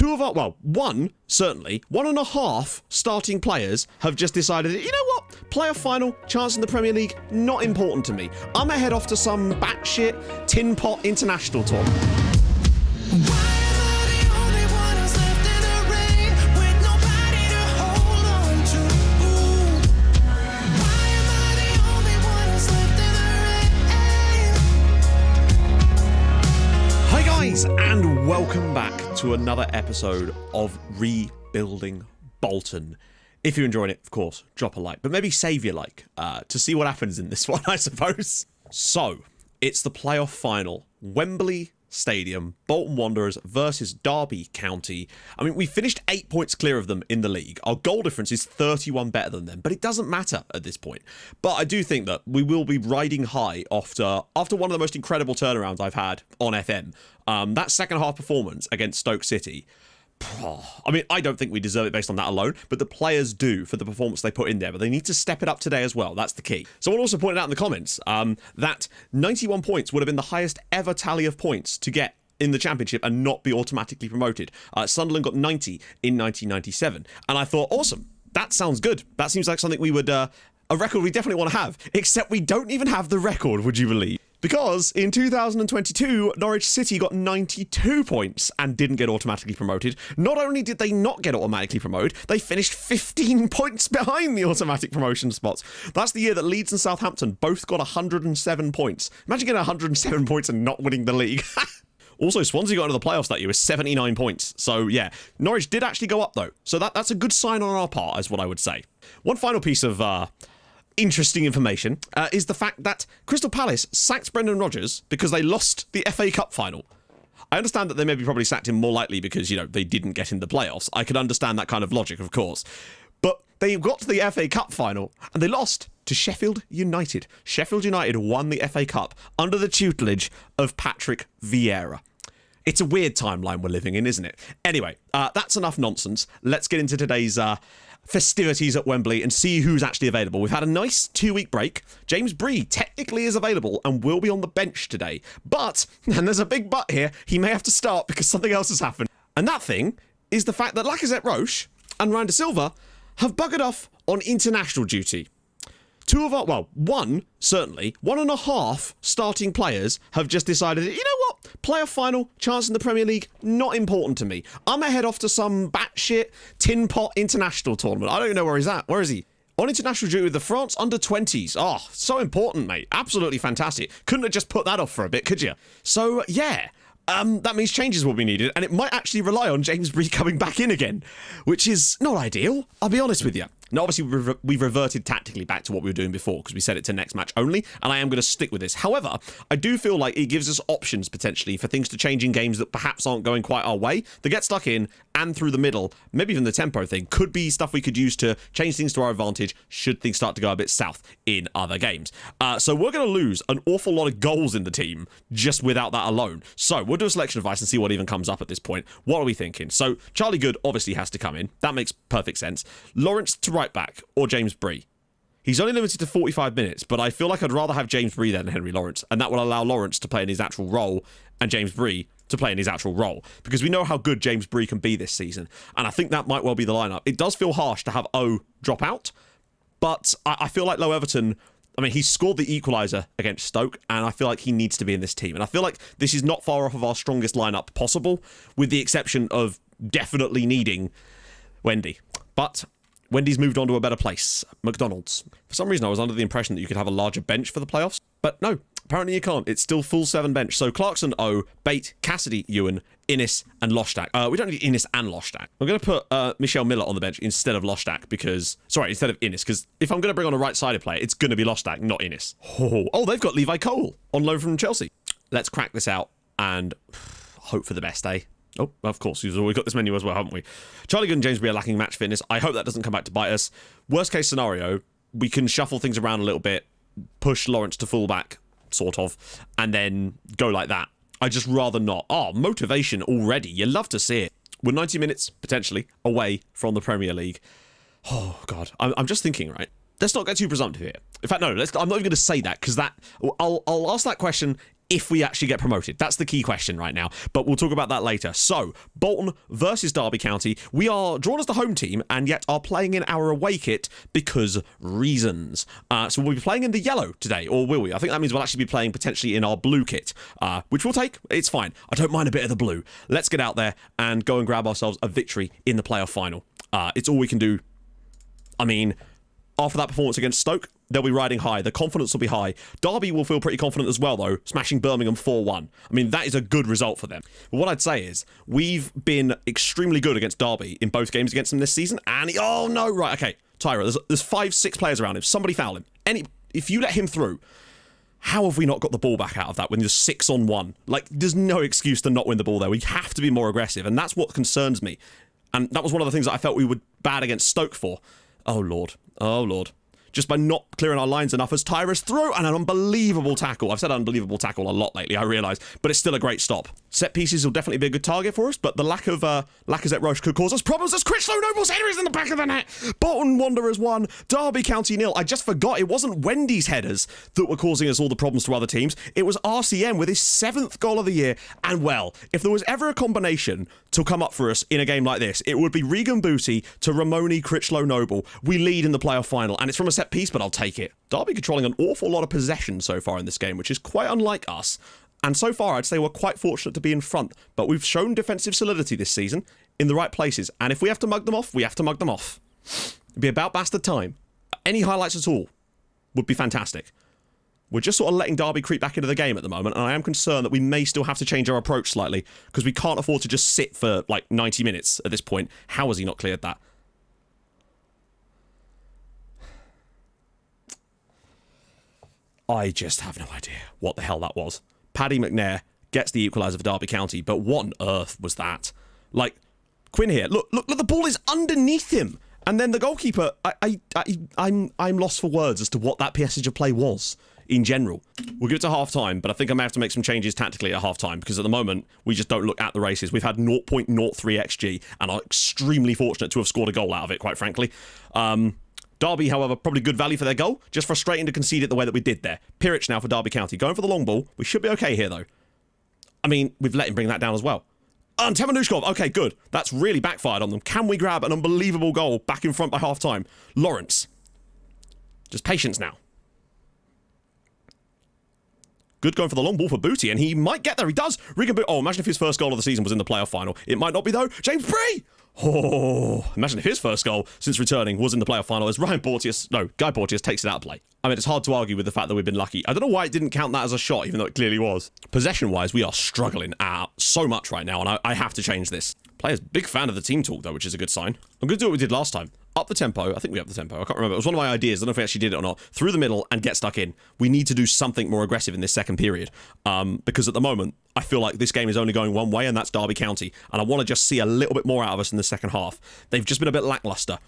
One and a half starting players have just decided, you know what, playoff final, chance in the Premier League, not important to me. I'm gonna head off to some batshit tin pot international tournament. And welcome back to another episode of Rebuilding Bolton. If you're enjoying it, of course, drop a like, but maybe save your like to see what happens in this one, I suppose. So, it's the playoff final. Wembley Stadium, Bolton Wanderers versus Derby County. I mean, we finished 8 points clear of them in the league. Our goal difference is 31 better than them, but it doesn't matter at this point. But I do think that we will be riding high after one of the most incredible turnarounds I've had on FM. That second half performance against Stoke City. I mean, I don't think we deserve it based on that alone, but the players do for the performance they put in there, but they need to step it up today as well. That's the key. Someone also pointed out in the comments that 91 points would have been the highest ever tally of points to get in the Championship and not be automatically promoted. Sunderland got 90 in 1997, and I thought, awesome, that sounds good. That seems like something we would, a record we definitely want to have, except we don't even have the record, would you believe? Because in 2022, Norwich City got 92 points and didn't get automatically promoted. Not only did they not get automatically promoted, they finished 15 points behind the automatic promotion spots. That's the year that Leeds and Southampton both got 107 points. Imagine getting 107 points and not winning the league. Also, Swansea got into the playoffs that year with 79 points. So, yeah, Norwich did actually go up, though. So that's a good sign on our part, is what I would say. One final piece of interesting information is the fact that Crystal Palace sacked Brendan Rodgers because they lost the FA Cup final. I understand that they maybe probably sacked him more likely because, you know, they didn't get in the playoffs. I can understand that kind of logic, of course. But they got to the FA Cup final and they lost to Sheffield United. Sheffield United won the FA Cup under the tutelage of Patrick Vieira. It's a weird timeline we're living in, isn't it? Anyway, that's enough nonsense. Let's get into today's festivities at Wembley and see who's actually available. We've had a nice 2-week break. James Bree technically is available and will be on the bench today. But, and there's a big but here, he may have to start because something else has happened. And that thing is the fact that Lacazette Roche and Ryan de Silva have buggered off on international duty. One and a half starting players have just decided, you know what, playoff final, chance in the Premier League, not important to me. I'm gonna head off to some batshit tin pot international tournament. I don't even know where he's at. Where is he? On international duty with the France under-20s. Oh, so important, mate. Absolutely fantastic. Couldn't have just put that off for a bit, could you? So, yeah. That means changes will be needed, and it might actually rely on James Bree coming back in again, which is not ideal, I'll be honest with you. Now, obviously, we've reverted tactically back to what we were doing before because we set it to next match only, and I am going to stick with this. However, I do feel like it gives us options, potentially, for things to change in games that perhaps aren't going quite our way. The get stuck in and through the middle, maybe even the tempo thing, could be stuff we could use to change things to our advantage should things start to go a bit south in other games. So we're going to lose an awful lot of goals in the team just without that alone. So we'll do a selection advice and see what even comes up at this point. What are we thinking? So Charlie Good obviously has to come in. That makes perfect sense. Lawrence to right back or James Bree. He's only limited to 45 minutes, but I feel like I'd rather have James Bree than Henry Lawrence, and that will allow Lawrence to play in his actual role and James Bree to play in his actual role, because we know how good James Bree can be this season, and I think that might well be the lineup. It does feel harsh to have O drop out, but I feel like Low Everton, I mean, he scored the equaliser against Stoke, and I feel like he needs to be in this team, and I feel like this is not far off of our strongest lineup possible, with the exception of definitely needing Wendy. But Wendy's moved on to a better place, McDonald's. For some reason, I was under the impression that you could have a larger bench for the playoffs, but no, apparently you can't. It's still full 7 bench. So Clarkson, O, Bate, Cassidy, Ewan, Innes, and Loshtak. We don't need Innes and Loshtak. I'm going to put Michelle Miller on the bench instead of Loshtak because, sorry, instead of Innes, because if I'm going to bring on a right-sided player, it's going to be Loshtak, not Innes. Oh, they've got Levi Cole on loan from Chelsea. Let's crack this out and hope for the best, eh? Oh, of course, we've got this menu as well, haven't we? Charlie Good and James Bree are lacking match fitness. I hope that doesn't come back to bite us. Worst case scenario, we can shuffle things around a little bit, push Lawrence to fullback, sort of, and then go like that. I'd just rather not. Oh, motivation already. You love to see it. We're 90 minutes, potentially, away from the Premier League. Oh, God. I'm just thinking, right? Let's not get too presumptive here. In fact, no, I'm not even going to say that, because I'll ask that question if we actually get promoted. That's the key question right now, but we'll talk about that later. So, Bolton versus Derby County. We are drawn as the home team and yet are playing in our away kit because reasons. So we'll be playing in the yellow today, or will we? I think that means we'll actually be playing potentially in our blue kit, which we'll take. It's fine. I don't mind a bit of the blue. Let's get out there and go and grab ourselves a victory in the playoff final. It's all we can do. I mean, after that performance against Stoke, they'll be riding high. The confidence will be high. Derby will feel pretty confident as well, though, smashing Birmingham 4-1. I mean, that is a good result for them. But what I'd say is, we've been extremely good against Derby in both games against them this season. And, oh no, right, okay. Tyra, there's 5-6 players around him. Somebody foul him. If you let him through, how have we not got the ball back out of that when there's 6-on-1? Like, there's no excuse to not win the ball there. We have to be more aggressive, and that's what concerns me. And that was one of the things that I felt we were bad against Stoke for. Oh, Lord. Oh, Lord. Just by not clearing our lines enough as Tyra's through, and an unbelievable tackle. I've said unbelievable tackle a lot lately, I realise, but it's still a great stop. Set pieces will definitely be a good target for us, but the lack of Lacazette Roche could cause us problems as Critchlow Noble's header is in the back of the net. Bolton Wanderers 1, Derby County 0. I just forgot it wasn't Wendy's headers that were causing us all the problems to other teams. It was RCM with his 7th goal of the year, and well, if there was ever a combination to come up for us in a game like this, it would be Regan Booty to Ramoni Critchlow Noble. We lead in the playoff final, and it's from a set piece, but I'll take it. Derby controlling an awful lot of possession so far in this game, which is quite unlike us. And so far, I'd say we're quite fortunate to be in front. But we've shown defensive solidity this season in the right places. And if we have to mug them off, we have to mug them off. It'd be about bastard time. Any highlights at all would be fantastic. We're just sort of letting Derby creep back into the game at the moment, and I am concerned that we may still have to change our approach slightly, because we can't afford to just sit for like 90 minutes at this point. How has he not cleared that? I just have no idea what the hell that was. Paddy McNair gets the equaliser for Derby County, but what on earth was that? Like, Quinn here, look, the ball is underneath him. And then the goalkeeper, I'm lost for words as to what that passage of play was in general. We'll give it to half-time, but I think I may have to make some changes tactically at half-time, because at the moment, we just don't look at the races. We've had 0.03 XG, and are extremely fortunate to have scored a goal out of it, quite frankly. Derby, however, probably good value for their goal. Just frustrating to concede it the way that we did there. Pirich now for Derby County. Going for the long ball. We should be okay here, though. I mean, we've let him bring that down as well. And Temenushkov. Okay, good. That's really backfired on them. Can we grab an unbelievable goal back in front by half-time? Lawrence. Just patience now. Good going for the long ball for Booty, and he might get there. He does. Regan Booty. Oh, imagine if his first goal of the season was in the playoff final. It might not be, though. James Bree! Oh, imagine if his first goal since returning was in the playoff final as Guy Porteous takes it out of play. I mean, it's hard to argue with the fact that we've been lucky. I don't know why it didn't count that as a shot, even though it clearly was. Possession-wise, we are struggling out so much right now, and I have to change this. Player's big fan of the team talk, though, which is a good sign. I'm going to do what we did last time. Up the tempo. I think we upped the tempo. I can't remember. It was one of my ideas. I don't know if we actually did it or not. Through the middle and get stuck in. We need to do something more aggressive in this second period. Because at the moment, I feel like this game is only going one way, and that's Derby County. And I want to just see a little bit more out of us in the second half. They've just been a bit lackluster.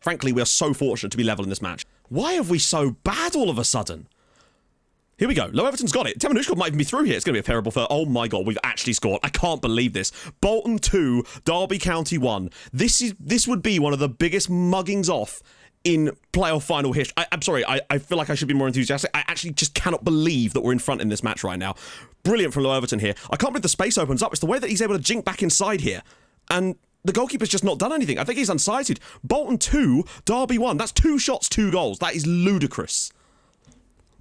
Frankly, we are so fortunate to be level in this match. Why are we so bad all of a sudden? Here we go. Low Everton's got it. Temenushkov might even be through here. It's going to be a terrible third. Oh my god, we've actually scored. I can't believe this. Bolton 2, Derby County 1. This would be one of the biggest muggings off in playoff final history. I'm sorry, I feel like I should be more enthusiastic. I actually just cannot believe that we're in front in this match right now. Brilliant from Low Everton here. I can't believe the space opens up. It's the way that he's able to jink back inside here. And the goalkeeper's just not done anything. I think he's unsighted. Bolton 2, Derby 1. That's 2 shots, 2 goals. That is ludicrous.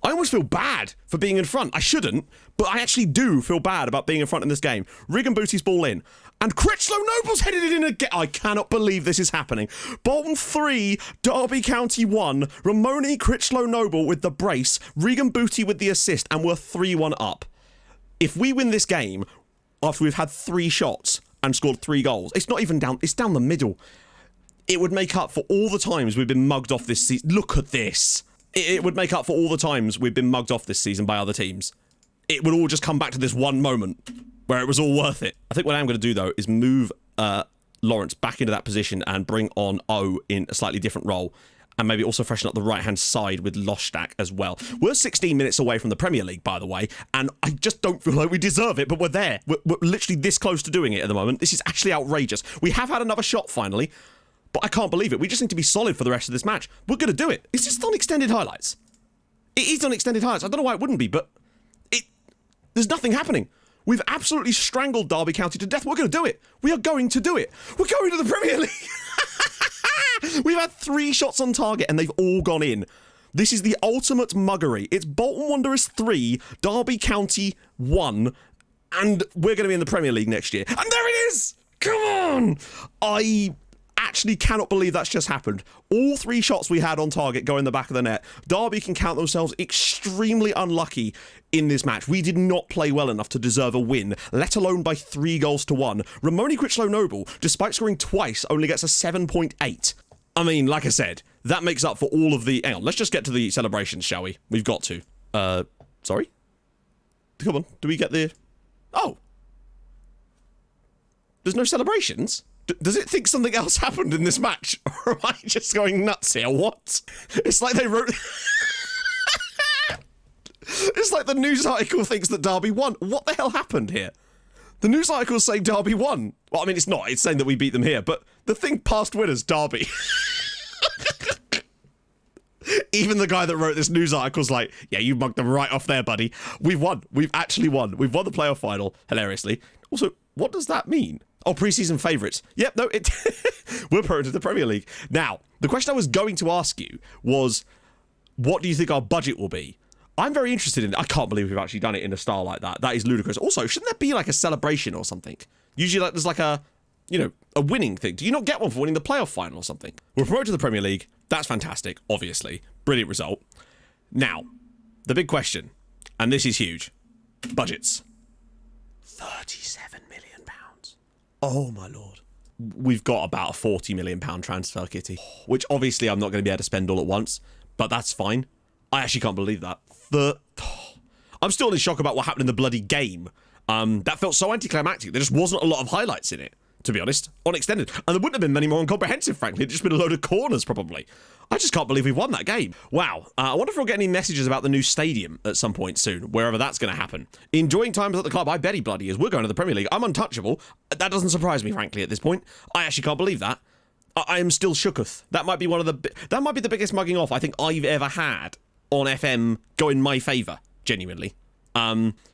I almost feel bad for being in front. I shouldn't, but I actually do feel bad about being in front in this game. Regan Booty's ball in. And Critchlow Noble's headed it in again. I cannot believe this is happening. Bolton 3, Derby County 1. Ramoni Critchlow Noble with the brace. Regan Booty with the assist. And we're 3-1 up. If we win this game after we've had 3 shots and scored 3 goals, it's not even down, it's down the middle. It would make up for all the times we've been mugged off this season. Look at this. It would make up for all the times we've been mugged off this season by other teams. It would all just come back to this one moment where it was all worth it. I think what I'm going to do, though, is move Lawrence back into that position and bring on O in a slightly different role, and maybe also freshen up the right-hand side with Loshtak as well. We're 16 minutes away from the Premier League, by the way, and I just don't feel like we deserve it, but we're there. We're literally this close to doing it at the moment. This is actually outrageous. We have had another shot, finally. But I can't believe it. We just need to be solid for the rest of this match. We're going to do it. It's just on extended highlights. It is on extended highlights. I don't know why it wouldn't be, but There's nothing happening. We've absolutely strangled Derby County to death. We're going to do it. We are going to do it. We're going to the Premier League. We've had 3 shots on target and they've all gone in. This is the ultimate muggery. It's Bolton Wanderers 3, Derby County 1, and we're going to be in the Premier League next year. And there it is! Come on! I actually cannot believe that's just happened. All 3 shots we had on target go in the back of the net. Derby can count themselves extremely unlucky in this match. We did not play well enough to deserve a win, let alone by 3-1. Ramoni Critchlow-Noble, despite scoring twice, only gets a 7.8. I mean, like I said, that makes up for all of the... Hang on, let's just get to the celebrations, shall we? We've got to. Sorry? Come on, do we get the... Oh! There's no celebrations? Does it think something else happened in this match? Or am I just going nuts here? What? It's like they wrote... It's like the news article thinks that Derby won. What the hell happened here? The news article is saying Derby won. Well, I mean, it's not. It's saying that we beat them here. But the thing past winners, Derby. Even the guy that wrote this news article's like, yeah, you mugged them right off there, buddy. We've won. We've actually won. We've won the playoff final, hilariously. Also, what does that mean? Oh, preseason favourites. Yep, no, we're promoted to the Premier League. Now, the question I was going to ask you was, what do you think our budget will be? I'm very interested in it. I can't believe we've actually done it in a style like that. That is ludicrous. Also, shouldn't there be like a celebration or something? Usually there's like a, you know, a winning thing. Do you not get one for winning the playoff final or something? We're promoted to the Premier League. That's fantastic, obviously. Brilliant result. Now, the big question, and this is huge. Budgets. £37 million. Oh my lord. We've got about a £40 million transfer kitty, which obviously I'm not going to be able to spend all at once, but that's fine. I actually can't believe that. I'm still in shock about what happened in the bloody game. That felt so anticlimactic. There just wasn't a lot of highlights in it, to be honest, on extended. And there wouldn't have been many more on comprehensive, frankly. It'd just been a load of corners, probably. I just can't believe we won that game. Wow. I wonder if we'll get any messages about the new stadium at some point soon, wherever that's going to happen. Enjoying times at the club, I bet he bloody is. We're going to the Premier League. I'm untouchable. That doesn't surprise me, frankly, at this point. I actually can't believe that. I am still shooketh. That might be that might be the biggest mugging off I think I've ever had on FM go in my favour, genuinely.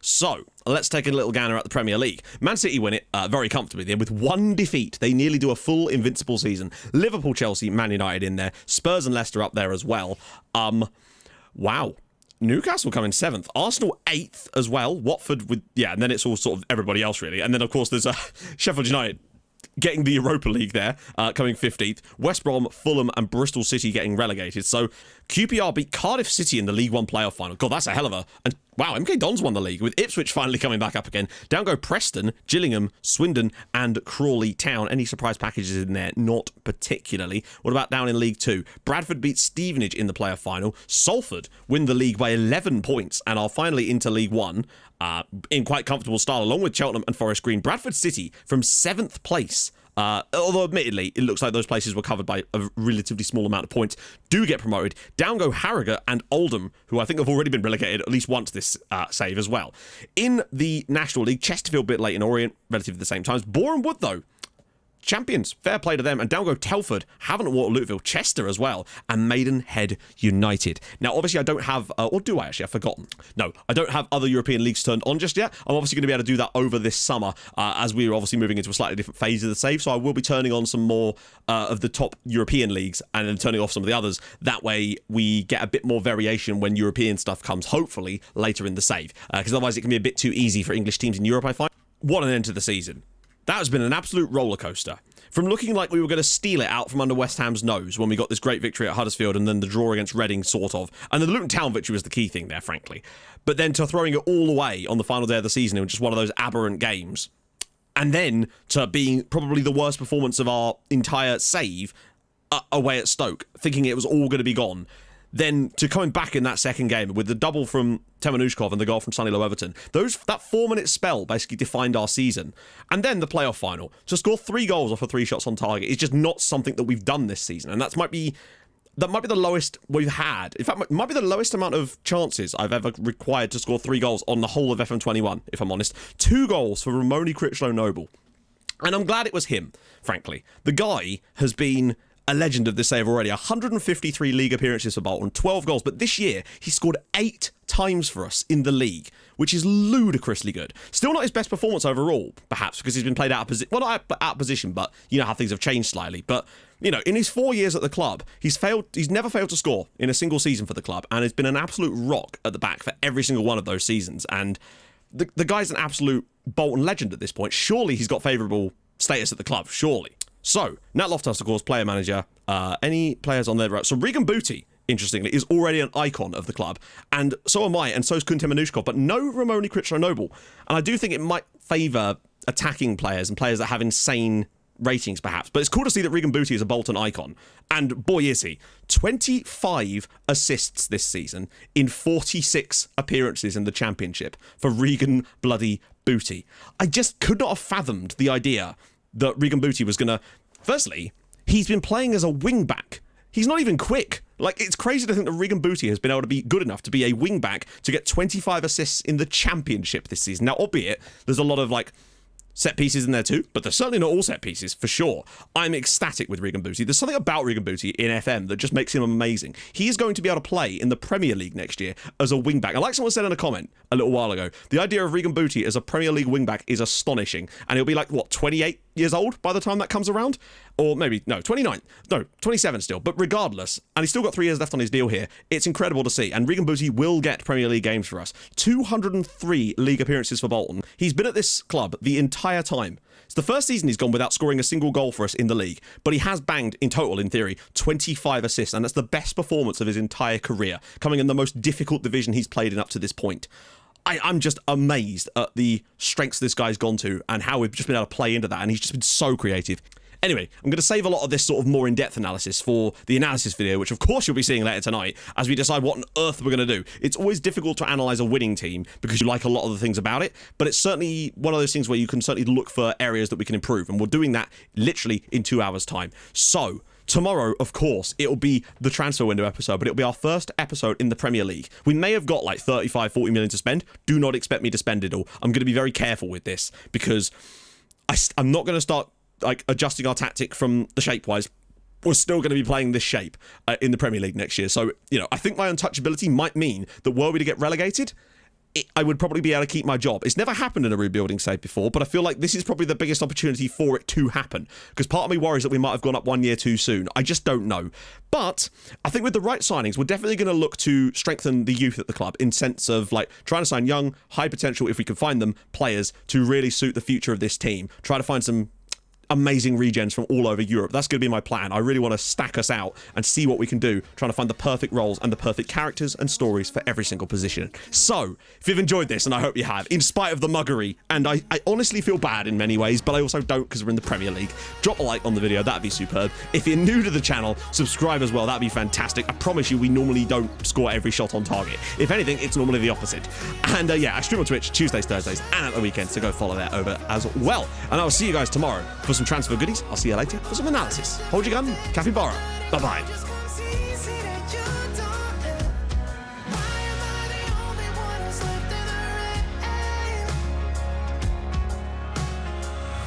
So, let's take a little gander at the Premier League. Man City win it very comfortably there with 1 defeat. They nearly do a full invincible season. Liverpool, Chelsea, Man United in there. Spurs and Leicester up there as well. Wow. Newcastle come in 7th. Arsenal 8th as well. Watford with... Yeah, and then it's all sort of everybody else, really. And then, of course, there's Sheffield United getting the Europa League there, coming 15th. West Brom, Fulham and Bristol City getting relegated. So QPR beat Cardiff City in the League One playoff final. God, that's a hell of a... And wow, MK Dons won the league, with Ipswich finally coming back up again. Down go Preston, Gillingham, Swindon and Crawley Town. Any surprise packages in there? Not particularly. What about down in League 2? Bradford beat Stevenage in the playoff final. Salford win the league by 11 points and are finally into League 1 in quite comfortable style, along with Cheltenham and Forest Green. Bradford City from 7th place. Although admittedly, it looks like those places were covered by a relatively small amount of points, do get promoted. Down go Harrogate and Oldham, who I think have already been relegated at least once this save as well. In the National League, Chesterfield bit late in Orient, relatively the same times. Boreham Wood, though, champions, fair play to them. And down go Telford, Havant, Waterlooville, Chester as well, and Maidenhead United. Now, obviously, I don't have, or do I actually? I've forgotten. No, I don't have other European leagues turned on just yet. I'm obviously going to be able to do that over this summer, as we're obviously moving into a slightly different phase of the save. So I will be turning on some more of the top European leagues and then turning off some of the others. That way, we get a bit more variation when European stuff comes, hopefully, later in the save. Because otherwise, it can be a bit too easy for English teams in Europe, I find. What an end to the season. That has been an absolute roller coaster. From looking like we were going to steal it out from under West Ham's nose when we got this great victory at Huddersfield and then the draw against Reading, sort of. And the Luton Town victory was the key thing there, frankly. But then to throwing it all away on the final day of the season in just one of those aberrant games. And then to being probably the worst performance of our entire save away at Stoke, thinking it was all going to be gone. Then to coming back in that second game with the double from Temenushkov and the goal from Sonny Low Everton, that 4-minute spell basically defined our season. And then the playoff final, to score 3 goals off of 3 shots on target is just not something that we've done this season. And that might be the lowest we've had. In fact, it might be the lowest amount of chances I've ever required to score 3 goals on the whole of FM21, if I'm honest. 2 goals for Ramoni Critchlow-Noble. And I'm glad it was him, frankly. The guy has been a legend of this save already. 153 league appearances for Bolton, 12 goals. But this year, he scored 8 times for us in the league, which is ludicrously good. Still not his best performance overall, perhaps, because he's been played out of position. Well, not out of position, but you know how things have changed slightly. But, you know, in his 4 years at the club, he's never failed to score in a single season for the club, and has been an absolute rock at the back for every single one of those seasons. And the guy's an absolute Bolton legend at this point. Surely he's got favourable status at the club, surely. So, Nat Loftus, of course, player manager. Any players on there? Right. So, Regan Booty, interestingly, is already an icon of the club. And so am I, and so is Kunte Manushkov, but no Romani Critchlow-Noble. And I do think it might favour attacking players and players that have insane ratings, perhaps. But it's cool to see that Regan Booty is a Bolton icon. And boy, is he. 25 assists this season in 46 appearances in the Championship for Regan bloody Booty. I just could not have fathomed the idea that Regan Booty was going to... Firstly, he's been playing as a wing-back. He's not even quick. Like, it's crazy to think that Regan Booty has been able to be good enough to be a wing-back to get 25 assists in the Championship this season. Now, albeit, there's a lot of, like, set pieces in there too, but they're certainly not all set pieces, for sure. I'm ecstatic with Regan Booty. There's something about Regan Booty in FM that just makes him amazing. He is going to be able to play in the Premier League next year as a wingback. And like someone said in a comment a little while ago, the idea of Regan Booty as a Premier League wingback is astonishing. And he'll be like, what, 28 years old by the time that comes around? Or maybe, no, 29. No, 27 still. But regardless, and he's still got 3 years left on his deal here, it's incredible to see. And Regan Booty will get Premier League games for us. 203 league appearances for Bolton. He's been at this club the entire time. It's the first season he's gone without scoring a single goal for us in the league, but he has banged, in total, in theory, 25 assists, and that's the best performance of his entire career, coming in the most difficult division he's played in up to this point. I'm just amazed at the strengths this guy's gone to and how we've just been able to play into that, and he's just been so creative. Anyway, I'm going to save a lot of this sort of more in-depth analysis for the analysis video, which of course you'll be seeing later tonight, as we decide what on earth we're going to do. It's always difficult to analyse a winning team because you like a lot of the things about it, but it's certainly one of those things where you can certainly look for areas that we can improve, and we're doing that literally in 2 hours' time. So, tomorrow, of course, it'll be the transfer window episode, but it'll be our first episode in the Premier League. We may have got like 35, 40 million to spend. Do not expect me to spend it all. I'm going to be very careful with this because I'm not going to start like adjusting our tactic from the shape-wise. We're still going to be playing this shape in the Premier League next year. So, you know, I think my untouchability might mean that were we to get relegated, I would probably be able to keep my job. It's never happened in a rebuilding save before, but I feel like this is probably the biggest opportunity for it to happen. Because part of me worries that we might have gone up 1 year too soon. I just don't know. But I think with the right signings, we're definitely going to look to strengthen the youth at the club in sense of like trying to sign young, high potential, if we can find them, players to really suit the future of this team. Try to find some amazing regens from all over Europe. That's going to be my plan. I really want to stack us out and see what we can do, trying to find the perfect roles and the perfect characters and stories for every single position. So, if you've enjoyed this, and I hope you have, in spite of the muggery, and I honestly feel bad in many ways, but I also don't because we're in the Premier League, drop a like on the video. That'd be superb. If you're new to the channel, subscribe as well. That'd be fantastic. I promise you, we normally don't score every shot on target. If anything, it's normally the opposite. And yeah, I stream on Twitch Tuesdays, Thursdays, and at the weekends, so go follow that over as well. And I'll see you guys tomorrow for some transfer goodies. I'll see you later for some analysis. Hold your gun, capybara. Bye-bye.